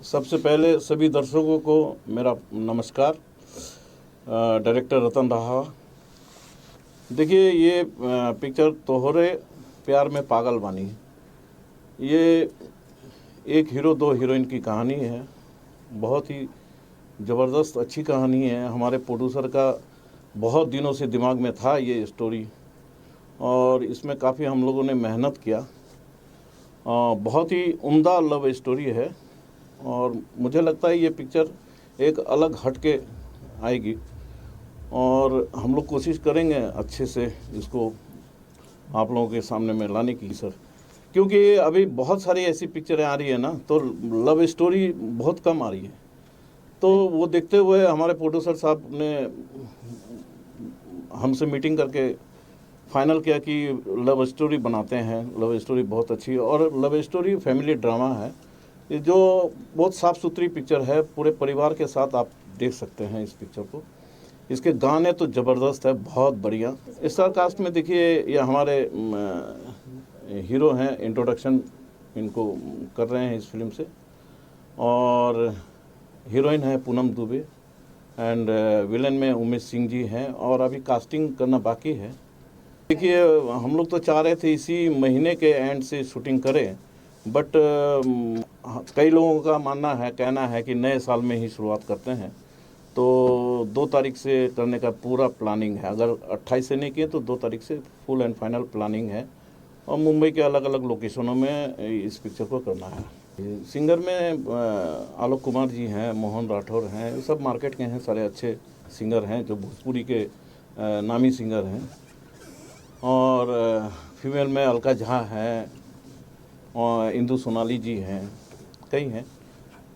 सबसे पहले सभी दर्शकों को मेरा नमस्कार। डायरेक्टर रतन रहा। देखिए, ये पिक्चर तोहरे प्यार में पागल बानी, ये एक हीरो दो हीरोइन की कहानी है। बहुत ही ज़बरदस्त अच्छी कहानी है। हमारे प्रोड्यूसर का बहुत दिनों से दिमाग में था ये स्टोरी, और इसमें काफ़ी हम लोगों ने मेहनत किया। बहुत ही उम्दा लव स्टोरी है, और मुझे लगता है ये पिक्चर एक अलग हट के आएगी, और हम लोग कोशिश करेंगे अच्छे से इसको आप लोगों के सामने में लाने की सर। क्योंकि अभी बहुत सारी ऐसी पिक्चरें आ रही है ना, तो लव स्टोरी बहुत कम आ रही है। तो वो देखते हुए हमारे प्रोड्यूसर साहब ने हमसे मीटिंग करके फाइनल किया कि लव स्टोरी बनाते हैं। लव स्टोरी बहुत अच्छी है, और लव स्टोरी फैमिली ड्रामा है, ये जो बहुत साफ़ सुथरी पिक्चर है। पूरे परिवार के साथ आप देख सकते हैं इस पिक्चर को। इसके गाने तो ज़बरदस्त है, बहुत बढ़िया। स्टार कास्ट में देखिए, ये हमारे हीरो हैं, इंट्रोडक्शन इनको कर रहे हैं इस फिल्म से, और हीरोइन है पूनम दुबे, एंड विलन में उमेश सिंह जी हैं, और अभी कास्टिंग करना बाकी है। देखिए, हम लोग तो चाह रहे थे इसी महीने के एंड से शूटिंग करें, बट कई लोगों का कहना है कि नए साल में ही शुरुआत करते हैं। तो 2 तारीख से करने का पूरा प्लानिंग है। अगर 28 से नहीं किए तो 2 तारीख से फुल एंड फाइनल प्लानिंग है, और मुंबई के अलग अलग लोकेशनों में इस पिक्चर को करना है। सिंगर में आलोक कुमार जी हैं, मोहन राठौर हैं, ये सब मार्केट के हैं, सारे अच्छे सिंगर हैं जो भोजपुरी के नामी सिंगर हैं। और फीमेल में अलका झा हैं, और इंदु सोनाली जी हैं, कई हैं।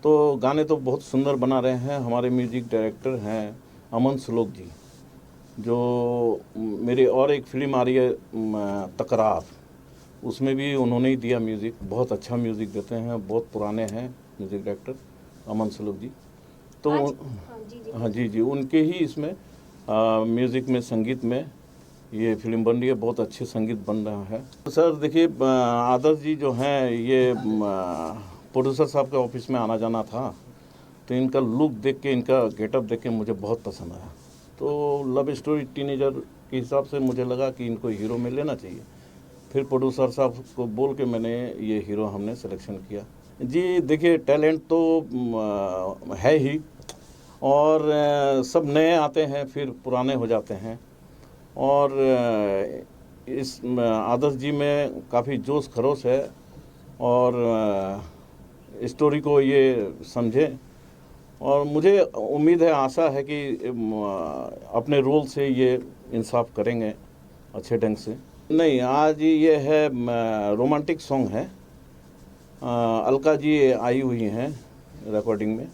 तो गाने तो बहुत सुंदर बना रहे हैं। हमारे म्यूजिक डायरेक्टर हैं अमन श्लोक जी, जो मेरी और एक फिल्म आ रही है तकरार, उसमें भी उन्होंने ही दिया म्यूज़िक। बहुत अच्छा म्यूज़िक देते हैं, बहुत पुराने हैं म्यूज़िक डायरेक्टर अमन श्लोक जी। तो हाँ जी, उनके ही इसमें म्यूज़िक में, संगीत में ये फिल्म बन रही है। बहुत अच्छे संगीत बन रहा है। सर देखिए, आदर्श जी जो हैं, ये प्रोड्यूसर साहब के ऑफिस में आना जाना था, तो इनका लुक देख के, इनका गेटअप देख के मुझे बहुत पसंद आया। तो लव स्टोरी टीनेजर के हिसाब से मुझे लगा कि इनको हीरो में लेना चाहिए। फिर प्रोड्यूसर साहब को बोल के मैंने ये हीरो हमने सिलेक्शन किया जी। देखिए, टैलेंट तो है ही, और सब नए आते हैं फिर पुराने हो जाते हैं, और इस आदर्श जी में काफ़ी जोश खरोश है, और स्टोरी को ये समझें, और मुझे उम्मीद है, आशा है कि अपने रोल से ये इंसाफ करेंगे अच्छे ढंग से। नहीं, आज ये है रोमांटिक सॉन्ग है। अलका जी आई हुई हैं रिकॉर्डिंग में,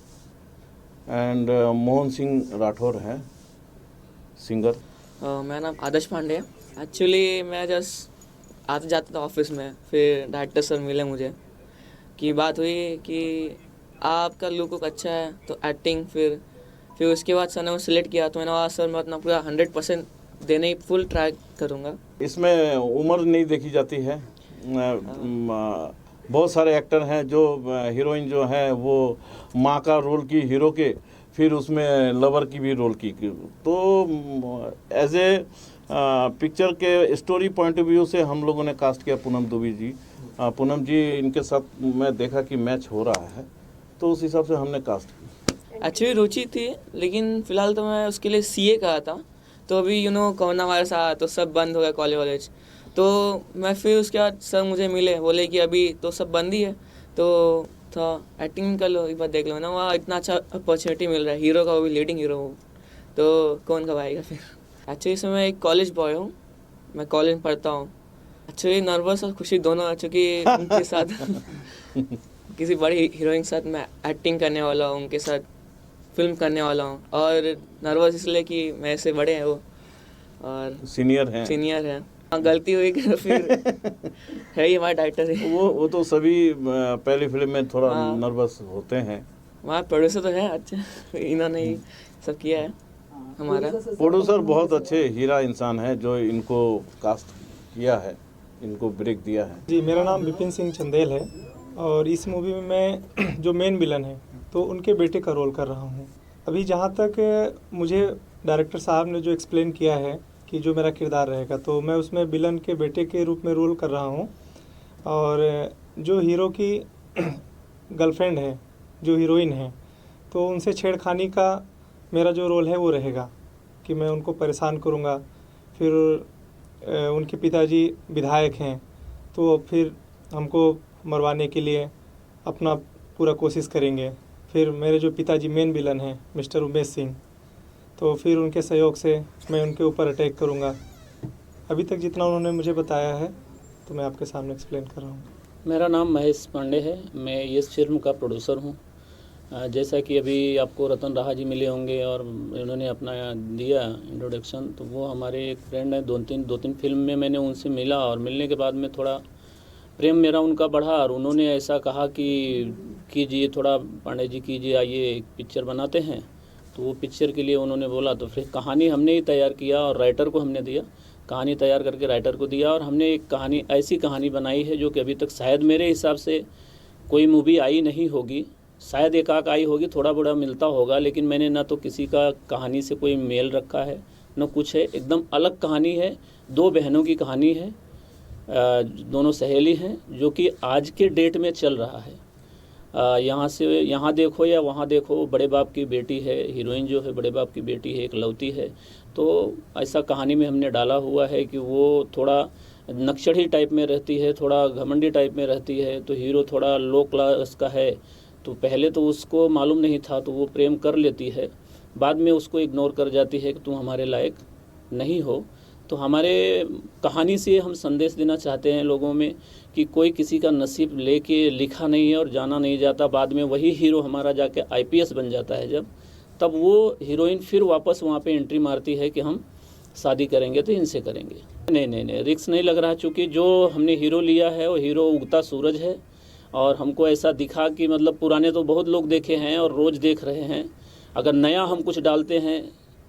एंड मोहन सिंह राठौर हैं सिंगर। मेरा नाम आदर्श पांडे है। एक्चुअली मैं जस्ट आते जाते था ऑफिस में, फिर डायरेक्टर सर मिले मुझे, कि बात हुई कि आपका लुक अच्छा है, तो एक्टिंग। फिर उसके बाद सर ने मुझे सिलेक्ट किया, तो मैंने कहा सर मैं अपना पूरा 100% देने ही फुल ट्राई करूँगा। इसमें उम्र नहीं देखी जाती है। बहुत सारे एक्टर हैं जो हीरोइन जो है वो माँ का रोल की हीरो के, फिर उसमें लवर की भी रोल की। तो एज ए पिक्चर के स्टोरी पॉइंट ऑफ व्यू से हम लोगों ने कास्ट किया पूनम दुबे जी। पूनम जी, इनके साथ मैं देखा कि मैच हो रहा है, तो उस हिसाब से हमने कास्ट किया। एक्चुअली रुचि थी, लेकिन फ़िलहाल तो मैं उसके लिए CA कहा था, तो अभी कोरोना वायरस आया तो सब बंद हो गया कॉलेज। तो मैं फिर उसके बाद सर मुझे मिले, बोले कि अभी तो सब बंद ही है, तो था एक्टिंग कर लो, एक बार देख लो ना, वहाँ इतना अच्छा अपॉर्चुनिटी मिल रहा है, हीरो का, वो भी लीडिंग हीरो हो, तो कौन घबराएगा फिर। एक्चुअली इसमें मैं एक कॉलेज बॉय हूँ, मैं कॉलेज में पढ़ता हूँ। एक्चुअली नर्वस और खुशी दोनों है, चूँकि उनके साथ किसी बड़ी हीरोइन के साथ मैं एक्टिंग करने वाला हूँ, उनके साथ फिल्म करने वाला हूँ। और नर्वस इसलिए कि मेरे से बड़े हैं वो, और सीनियर हैं। हाँ, गलती हुई कि फिर है ही हमारा डायरेक्टर है। वो तो सभी पहली फिल्म में थोड़ा नर्वस होते हैं। वहाँ प्रोड्यूसर तो है अच्छा, इन्होंने ही सब किया है। हमारा। प्रोड्यूसर बहुत अच्छे हीरा इंसान है जो इनको कास्ट किया है, इनको ब्रेक दिया है। जी, मेरा नाम विपिन सिंह चंदेल है और इस मूवी में मैं जो मेन विलन है तो उनके बेटे का रोल कर रहा हूँ। अभी जहाँ तक मुझे डायरेक्टर साहब ने जो एक्सप्लेन किया है कि जो मेरा किरदार रहेगा, तो मैं उसमें विलन के बेटे के रूप में रोल कर रहा हूँ। और जो हीरो की गर्लफ्रेंड है, जो हीरोइन है, तो उनसे छेड़खानी का मेरा जो रोल है वो रहेगा कि मैं उनको परेशान करूँगा। फिर उनके पिताजी विधायक हैं, तो फिर हमको मरवाने के लिए अपना पूरा कोशिश करेंगे। फिर मेरे जो पिताजी मेन विलन हैं मिस्टर उमेश सिंह, तो फिर उनके सहयोग से मैं उनके ऊपर अटैक करूँगा। अभी तक जितना उन्होंने मुझे बताया है तो मैं आपके सामने एक्सप्लेन कर रहा हूँ। मेरा नाम महेश पांडे है, मैं इस फिल्म का प्रोड्यूसर हूँ। जैसा कि अभी आपको रतन राहा जी मिले होंगे और उन्होंने अपना दिया इंट्रोडक्शन, तो वो हमारे एक फ्रेंड हैं। दो तीन फिल्म में मैंने उनसे मिला और मिलने के बाद में थोड़ा प्रेम मेरा उनका बढ़ा और उन्होंने ऐसा कहा कि कीजिए, थोड़ा पांडे जी कीजिए, आइए एक पिक्चर बनाते हैं। तो वो पिक्चर के लिए उन्होंने बोला, तो फिर कहानी हमने ही तैयार किया और राइटर को हमने दिया, कहानी तैयार करके राइटर को दिया और हमने एक कहानी, ऐसी कहानी बनाई है जो कि अभी तक शायद मेरे हिसाब से कोई मूवी आई नहीं होगी। शायद एक आक आई होगी, थोड़ा बड़ा मिलता होगा, लेकिन मैंने ना तो किसी का कहानी से कोई मेल रखा है न कुछ है। एकदम अलग कहानी है। दो बहनों की कहानी है, दोनों सहेली हैं, जो कि आज के डेट में चल रहा है। यहाँ से यहाँ देखो या वहाँ देखो, बड़े बाप की बेटी है, हीरोइन जो है बड़े बाप की बेटी है, इकलौती है। तो ऐसा कहानी में हमने डाला हुआ है कि वो थोड़ा नक्सड़ी टाइप में रहती है, थोड़ा घमंडी टाइप में रहती है। तो हीरो थोड़ा लो क्लास का है, तो पहले तो उसको मालूम नहीं था, तो वो प्रेम कर लेती है, बाद में उसको इग्नोर कर जाती है कि तुम हमारे लायक नहीं हो। तो हमारे कहानी से हम संदेश देना चाहते हैं लोगों में कि कोई किसी का नसीब लेके लिखा नहीं है और जाना नहीं जाता। बाद में वही हीरो हमारा जाके आईपीएस बन जाता है जब, तब वो हीरोइन फिर वापस वहाँ पे एंट्री मारती है कि हम शादी करेंगे तो इनसे करेंगे। नहीं, रिस्क नहीं लग रहा, चूँकि जो हमने हीरो लिया है वो हीरो उगता सूरज है। और हमको ऐसा दिखा कि मतलब पुराने तो बहुत लोग देखे हैं और रोज़ देख रहे हैं, अगर नया हम कुछ डालते हैं,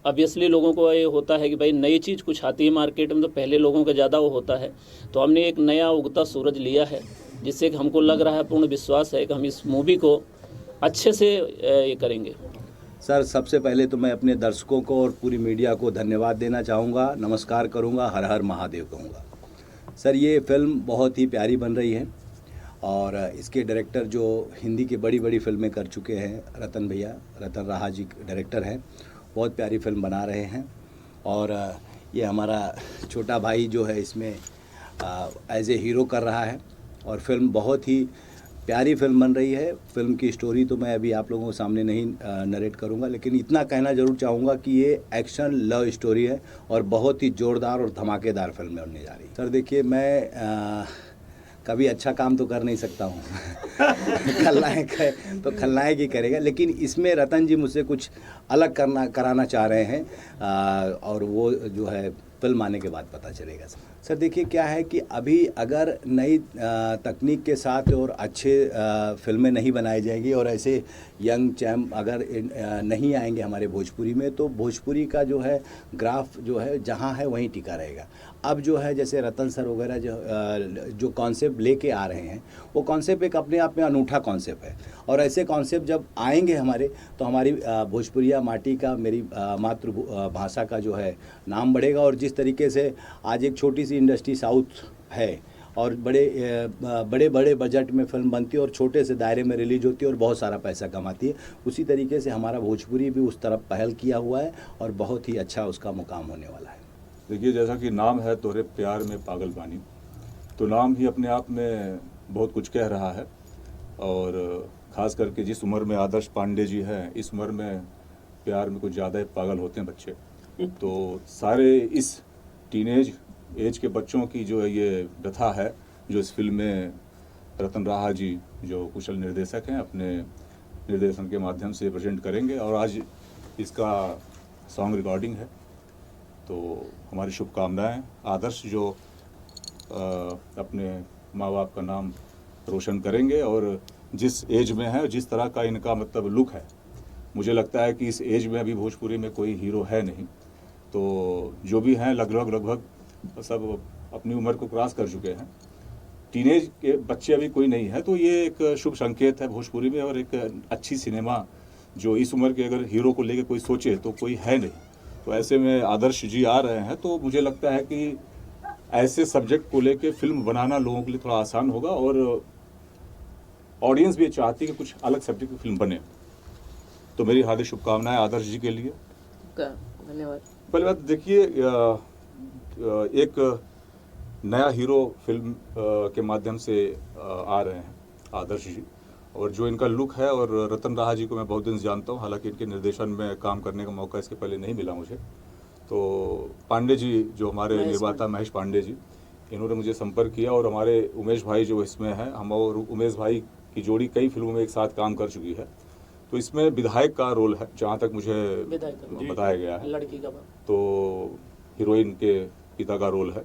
ऑब्वियसली लोगों को ये होता है कि भाई नई चीज़ कुछ आती है मार्केट में तो पहले लोगों का ज़्यादा वो होता है। तो हमने एक नया उगता सूरज लिया है, जिससे कि हमको लग रहा है, पूर्ण विश्वास है कि हम इस मूवी को अच्छे से ये करेंगे। सर, सबसे पहले तो मैं अपने दर्शकों को और पूरी मीडिया को धन्यवाद देना चाहूँगा, नमस्कार करूँगा, हर हर महादेव कहूँगा। सर, ये फिल्म बहुत ही प्यारी बन रही है और इसके डायरेक्टर जो हिंदी की बड़ी बड़ी फिल्में कर चुके हैं, रतन भैया, रतन राहा जी डायरेक्टर हैं, बहुत प्यारी फिल्म बना रहे हैं। और ये हमारा छोटा भाई जो है इसमें एज ए हीरो कर रहा है और फिल्म बहुत ही प्यारी फिल्म बन रही है। फिल्म की स्टोरी तो मैं अभी आप लोगों के सामने नहीं नरेट करूंगा, लेकिन इतना कहना ज़रूर चाहूँगा कि ये एक्शन लव स्टोरी है और बहुत ही ज़ोरदार और धमाकेदार फिल्म बनने जा रही है। सर देखिए, मैं कभी अच्छा काम तो कर नहीं सकता हूँ खलनायक है तो खलनायक ही करेगा, लेकिन इसमें रतन जी मुझसे कुछ अलग कराना चाह रहे हैं और वो जो है फिल्म आने के बाद पता चलेगा। सर देखिए, क्या है कि अभी अगर नई तकनीक के साथ और अच्छे फिल्में नहीं बनाई जाएंगी और ऐसे यंग चैम्प अगर नहीं आएंगे हमारे भोजपुरी में, तो भोजपुरी का जो है ग्राफ जो है जहाँ है वहीं टिका रहेगा। अब जो है जैसे रतन सर वगैरह जो कॉन्सेप्ट लेके आ रहे हैं, वो कॉन्सेप्ट एक अपने आप में अनूठा कॉन्सेप्ट है और ऐसे कॉन्सेप्ट जब आएंगे हमारे, तो हमारी भोजपुरिया माटी का, मेरी मातृभाषा का जो है नाम बढ़ेगा। और जिस तरीके से आज एक छोटी सी इंडस्ट्री साउथ है और बड़े बड़े बजट में फिल्म बनती है और छोटे से दायरे में रिलीज होती है और बहुत सारा पैसा कमाती है, उसी तरीके से हमारा भोजपुरी भी उस तरफ पहल किया हुआ है और बहुत ही अच्छा उसका मुकाम होने वाला है। देखिए, जैसा कि नाम है तोरे प्यार में पागल पानी, तो नाम ही अपने आप में बहुत कुछ कह रहा है। और ख़ास करके जिस उम्र में आदर्श पांडे जी हैं, इस उम्र में प्यार में कुछ ज़्यादा ही पागल होते हैं बच्चे। तो सारे इस टीनेज एज के बच्चों की जो है ये व्यथा है, जो इस फिल्म में रतन राहा जी जो कुशल निर्देशक हैं अपने निर्देशन के माध्यम से प्रेजेंट करेंगे। और आज इसका सॉन्ग रिकॉर्डिंग है, तो हमारी शुभकामनाएं। आदर्श जो अपने माँ बाप का नाम रोशन करेंगे और जिस एज में है, जिस तरह का इनका मतलब लुक है, मुझे लगता है कि इस एज में अभी भोजपुरी में कोई हीरो है नहीं, तो जो भी हैं लगभग सब अपनी उम्र को क्रॉस कर चुके हैं। टीनेज के बच्चे अभी कोई नहीं है, तो ये एक शुभ संकेत है भोजपुरी में, और एक अच्छी सिनेमा जो इस उम्र के अगर हीरो को लेकर कोई सोचे तो कोई है नहीं। तो ऐसे में आदर्श जी आ रहे हैं, तो मुझे लगता है कि ऐसे सब्जेक्ट को लेकर फिल्म बनाना लोगों के लिए थोड़ा आसान होगा, और ऑडियंस भी चाहती है कि कुछ अलग सब्जेक्ट की फिल्म बने। तो मेरी हार्दिक शुभकामनाएं आदर्श जी के लिए। धन्यवाद। पहले बात देखिए, एक नया हीरो फिल्म के माध्यम से आ रहे हैं आदर्श जी, और जो इनका लुक है, और रतन राहा जी को मैं बहुत दिन से जानता हूँ, हालांकि इनके निर्देशन में काम करने का मौका इसके पहले नहीं मिला मुझे। तो पांडे जी जो हमारे निर्माता महेश पांडे जी, इन्होंने मुझे संपर्क किया, और हमारे उमेश भाई जो इसमें हैं, हम और उमेश भाई की जोड़ी कई फिल्मों में एक साथ काम कर चुकी है। तो इसमें विधायक का रोल है जहाँ तक मुझे बताया गया है, लड़की का तो हीरोइन के पिता का रोल है।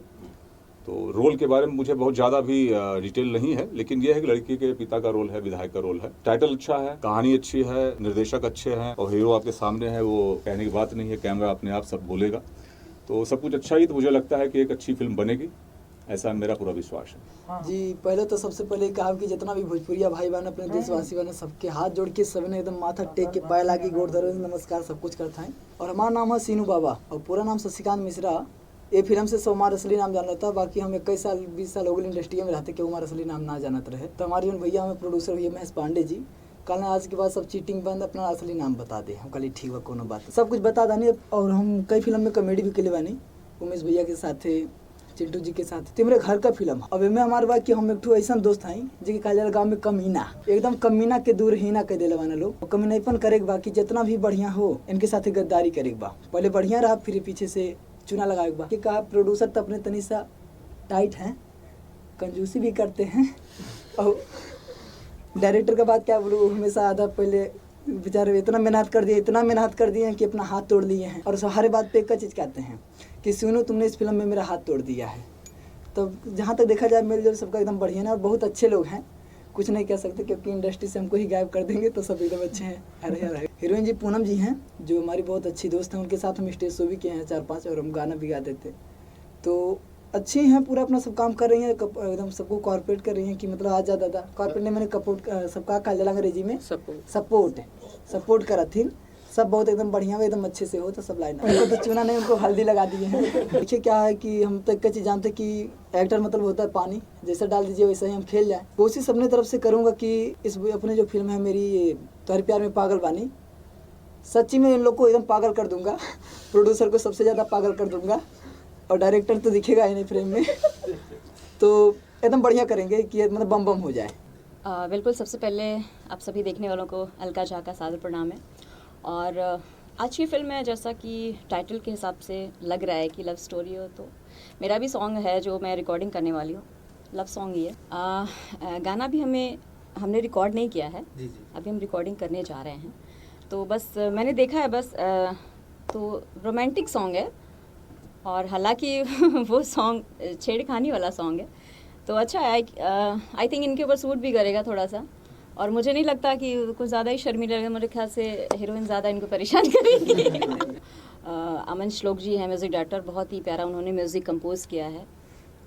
तो रोल के बारे में मुझे बहुत ज़्यादा भी डिटेल नहीं है, लेकिन यह है कि लड़की के पिता का रोल है, विधायक का रोल है। टाइटल अच्छा है, कहानी अच्छी है, निर्देशक अच्छे हैं, और हीरो आपके सामने है, वो कहने की बात नहीं है, कैमरा अपने आप सब बोलेगा। तो सब कुछ अच्छा ही, तो मुझे लगता है कि एक अच्छी फिल्म बनेगी, ऐसा मेरा पूरा विश्वास है। जी, पहले तो सबसे पहले कहा कि जितना भी भोजपुरिया भाई बहन अपने देशवासी बने, सबके हाथ जोड़ के सभी ने एकदम माथा टेक के पैर लागी, गोड़ धरो, नमस्कार सब कुछ करता है। और हमारा नाम है सीनू बाबा, और पूरा नाम शशिकांत मिश्रा। ये फिल्म से हमारा असली नाम जाना था, बाकी हम 21 साल 20 साल हो गए इंडस्ट्री में रहते कि हमारा असली नाम ना जानत रहे। तो हमारे जो भैया हमें प्रोड्यूसर भैया महेश पांडे जी कल आज के बाद सब चीटिंग बंद, अपना असली नाम बता दे। हम कल ठीक है, कोनो बात सब कुछ बता दानी। और हम कई फिल्म में कॉमेडी भी के बानी, उमेश भैया के साथ, चिंटू जी के साथ। तो मेरे घर का फिल्म अब में हमारे बात कि हम एक ऐसा दोस्त हैं जी के कहल गाँव में कमीना, एकदम कमीना के दूर ही ना कह दिले वाला लोग। कमीनापन करे के बा कि जितना भी बढ़िया हो इनके साथ गद्दारी करे के बा, पहले बढ़िया रहा फिर पीछे से चुना लगाए के बा। कि कहा प्रोड्यूसर तो अपने तनी सा टाइट हैं, कंजूसी भी करते हैं, और डायरेक्टर का बात क्या बोलूँ, हमेशा आधा पहले बेचारे इतना मेहनत कर दिए कि अपना हाथ तोड़ लिए हैं। और हर बात पे एक चीज़ कहते हैं कि सुनो तुमने इस फिल्म में मेरा हाथ तोड़ दिया है। तो जहाँ तक देखा जाए मेल जोल सबका एकदम बढ़िया है, और बहुत अच्छे लोग हैं, कुछ नहीं कह सकते, क्योंकि इंडस्ट्री से हमको ही गायब कर देंगे तो सब एकदम अच्छे हैं। अरे हीरोइन जी पूनम जी हैं, जो हमारी बहुत अच्छी दोस्त हैं, उनके साथ हम स्टेज शो भी किए हैं 4-5, और हम गाना भी गा देते। तो अच्छी हैं, पूरा अपना सब काम कर रही हैं, एकदम सबको कॉर्पोरेट कर रही हैं कि मतलब आज दादा कॉर्पोरेट ने मैंने सबका कहा अंग्रेजी में सपोर्ट करा थी। सब बहुत एकदम बढ़िया एकदम अच्छे से हो, तो सब लाइन उनको तो चुना नहीं, उनको हल्दी लगा दिए हैं। देखिए क्या है कि हम तो एक चीज़ जानते कि एक्टर मतलब होता है पानी, जैसा डाल दीजिए वैसे ही हम खेल जाए। कोशिश अपने तरफ से करूँगा कि इस अपने जो फिल्म है मेरी तुम्हारे प्यार में पागल बानी, सच्ची में इन लोग को एकदम पागल कर दूंगा, प्रोड्यूसर को सबसे ज़्यादा पागल कर दूंगा, और डायरेक्टर तो दिखेगा ही नहीं फ्रेम में, तो एकदम बढ़िया करेंगे कि मतलब बम बम हो जाए। बिल्कुल, सबसे पहले आप सभी देखने वालों को अलका झा का सादर प्रणाम है। और आज की फिल्म है, जैसा कि टाइटल के हिसाब से लग रहा है कि लव स्टोरी हो, तो मेरा भी सॉन्ग है जो मैं रिकॉर्डिंग करने वाली हूँ, लव सॉन्ग ही है। गाना भी हमने रिकॉर्ड नहीं किया है, अभी हम रिकॉर्डिंग करने जा रहे हैं। तो बस मैंने देखा है बस, तो रोमांटिक सॉन्ग है, और हालांकि वो सॉन्ग छेड़खानी वाला सॉन्ग है, तो अच्छा है। आई थिंक इनके ऊपर सूट भी करेगा थोड़ा सा, और मुझे नहीं लगता कि कुछ ज़्यादा ही शर्मीला लगेगा, मेरे ख्याल से हीरोइन ज़्यादा इनको परेशान करेगी। अमन श्लोक जी हैं म्यूज़िक डायरेक्टर, बहुत ही प्यारा उन्होंने म्यूज़िक कंपोज़ किया है।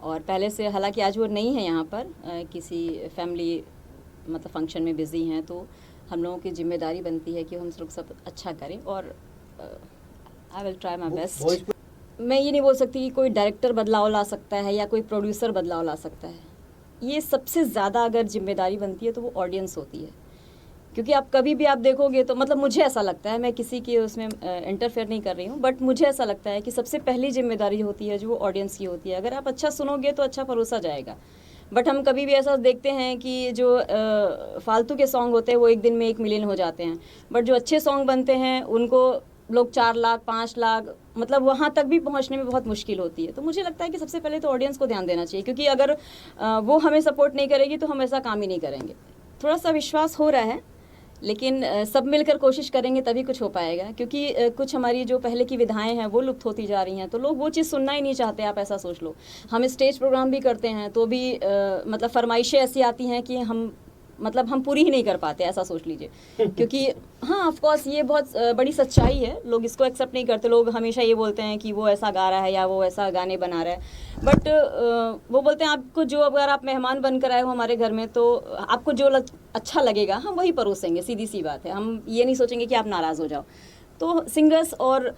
और पहले से, हालांकि आज वो नहीं है यहाँ पर, किसी फैमिली मतलब फंक्शन में बिज़ी हैं, तो हम लोगों की जिम्मेदारी बनती है कि हम लोग सब अच्छा करें, और I will try my best. मैं ये नहीं बोल सकती कि कोई डायरेक्टर बदलाव ला सकता है या कोई प्रोड्यूसर बदलाव ला सकता है। ये सबसे ज़्यादा अगर जिम्मेदारी बनती है तो वो ऑडियंस होती है, क्योंकि आप कभी भी आप देखोगे तो मतलब मुझे ऐसा लगता है, मैं किसी की उसमें इंटरफेयर नहीं कर रही हूँ, बट मुझे ऐसा लगता है कि सबसे पहली जिम्मेदारी होती है जो ऑडियंस की होती है। अगर आप अच्छा सुनोगे तो अच्छा परोसा जाएगा, बट हम कभी भी ऐसा देखते हैं कि जो फालतू के सॉन्ग होते हैं वो एक दिन में 1 मिलियन हो जाते हैं, बट जो अच्छे सॉन्ग बनते हैं उनको लोग 4 लाख 5 लाख मतलब वहाँ तक भी पहुँचने में बहुत मुश्किल होती है। तो मुझे लगता है कि सबसे पहले तो ऑडियंस को ध्यान देना चाहिए, क्योंकि अगर वो हमें सपोर्ट नहीं करेगी तो हम ऐसा काम ही नहीं करेंगे। थोड़ा सा विश्वास हो रहा है, लेकिन सब मिलकर कोशिश करेंगे तभी कुछ हो पाएगा, क्योंकि कुछ हमारी जो पहले की विधाएं हैं वो लुप्त होती जा रही हैं, तो लोग वो चीज़ सुनना ही नहीं चाहते। आप ऐसा सोच लो, हम स्टेज प्रोग्राम भी करते हैं तो भी मतलब फरमाइशें ऐसी आती हैं कि हम मतलब हम पूरी ही नहीं कर पाते, ऐसा सोच लीजिए। क्योंकि हाँ ऑफ कोर्स ये बहुत बड़ी सच्चाई है, लोग इसको एक्सेप्ट नहीं करते। लोग हमेशा ये बोलते हैं कि वो ऐसा गा रहा है या वो ऐसा गाने बना रहा है, बट वो बोलते हैं आपको जो, अगर आप मेहमान बनकर आए हो हमारे घर में तो आपको जो अच्छा लगेगा हम वही परोसेंगे, सीधी सी बात है। हम ये नहीं सोचेंगे कि आप नाराज़ हो जाओ। तो सिंगर्स और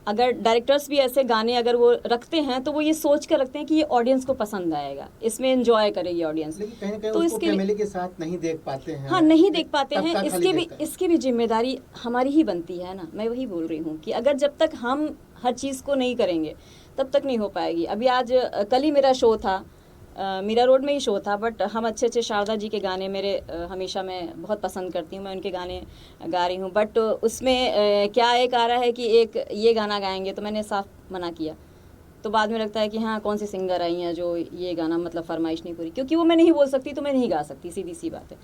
अगर डायरेक्टर्स भी ऐसे गाने अगर वो रखते हैं तो वो ये सोच कर रखते हैं कि ये ऑडियंस को पसंद आएगा, इसमें एंजॉय करेगी ऑडियंस। लेकिन कहीं ना कहीं तो उसको इसके फैमिली के साथ नहीं देख पाते हैं। हाँ नहीं देख पाते तब हैं, तक खाली देखता है। इसकी भी जिम्मेदारी हमारी ही बनती है ना। मैं वही बोल रही हूँ कि अगर जब तक हम हर चीज़ को नहीं करेंगे तब तक नहीं हो पाएगी। अभी आज कल ही मेरा शो था, मीरा रोड में ही शो था, बट हम अच्छे अच्छे शारदा जी के गाने मेरे हमेशा मैं बहुत पसंद करती हूँ, मैं उनके गाने गा रही हूँ। बट उसमें क्या एक आ रहा है कि एक ये गाना गाएंगे, तो मैंने साफ मना किया। तो बाद में लगता है कि हाँ कौन सी सिंगर आई हैं जो ये गाना मतलब फरमाइश नहीं पूरी, क्योंकि वो मैं नहीं बोल सकती तो मैं नहीं गा सकती, सीधी सी बात है।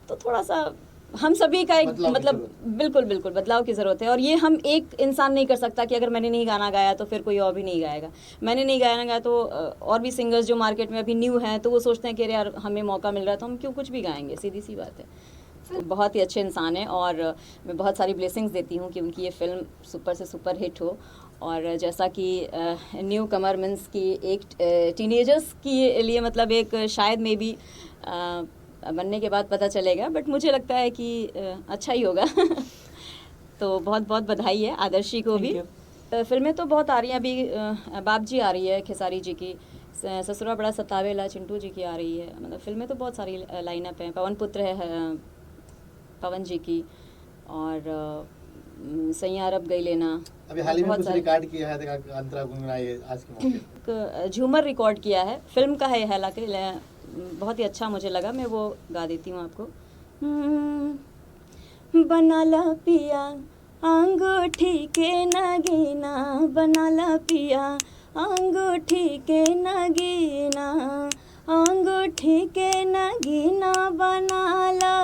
तो थोड़ा सा हम सभी का एक मतलब बिल्कुल बिल्कुल बदलाव की ज़रूरत है। और ये हम एक इंसान नहीं कर सकता कि अगर मैंने नहीं गाना गाया तो फिर कोई और भी नहीं गाएगा। मैंने नहीं गाना गाया तो और भी सिंगर्स जो मार्केट में अभी न्यू हैं तो वो सोचते हैं कि अरे यार हमें मौका मिल रहा है तो हम क्यों कुछ भी गाएंगे, सीधी सी बात है। बहुत ही अच्छे इंसान हैं और मैं बहुत सारी ब्लेसिंग्स देती हूँ कि उनकी ये फिल्म सुपर से सुपर हिट हो। और जैसा कि न्यू कमर मीन्स की एक टीनेजर्स के लिए मतलब एक शायद मे बी बनने के बाद पता चलेगा, बट मुझे लगता है कि अच्छा ही होगा। तो बहुत बहुत बधाई है आदर्शी को भी। फिल्में तो बहुत आ रही हैं अभी, बाप जी आ रही है खेसारी जी की, ससुरा बड़ा सतावेला चिंटू जी की आ रही है, मतलब फिल्में तो बहुत सारी लाइनअप हैं। पवन पुत्र है पवन जी की, और सैया अरब गई लेना। अभी हाल ही में कुछ रिकॉर्ड किया है, देखा अंतरा गुनगुनाई आज के मौके। झूमर रिकॉर्ड किया है, फिल्म का है हालांकि, बहुत ही अच्छा मुझे लगा, मैं वो गा देती हूँ आपको। बनाला पिया अंगूठी के नगीना, बनाला पिया अंगूठी के नगीना, अंगूठी के नगीना बनाला,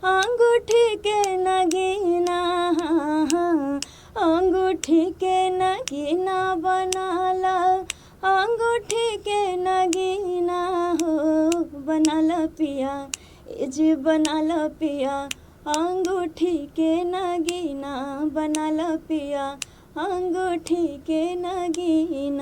अंगूठी के नगीना, अंगूठी के नगीना बनाला, अंगूठी के नगीना हो, बनाला पिया जी बनाला पिया अंगूठी के नगीना, बनाला पिया अंगूठी के नगीना।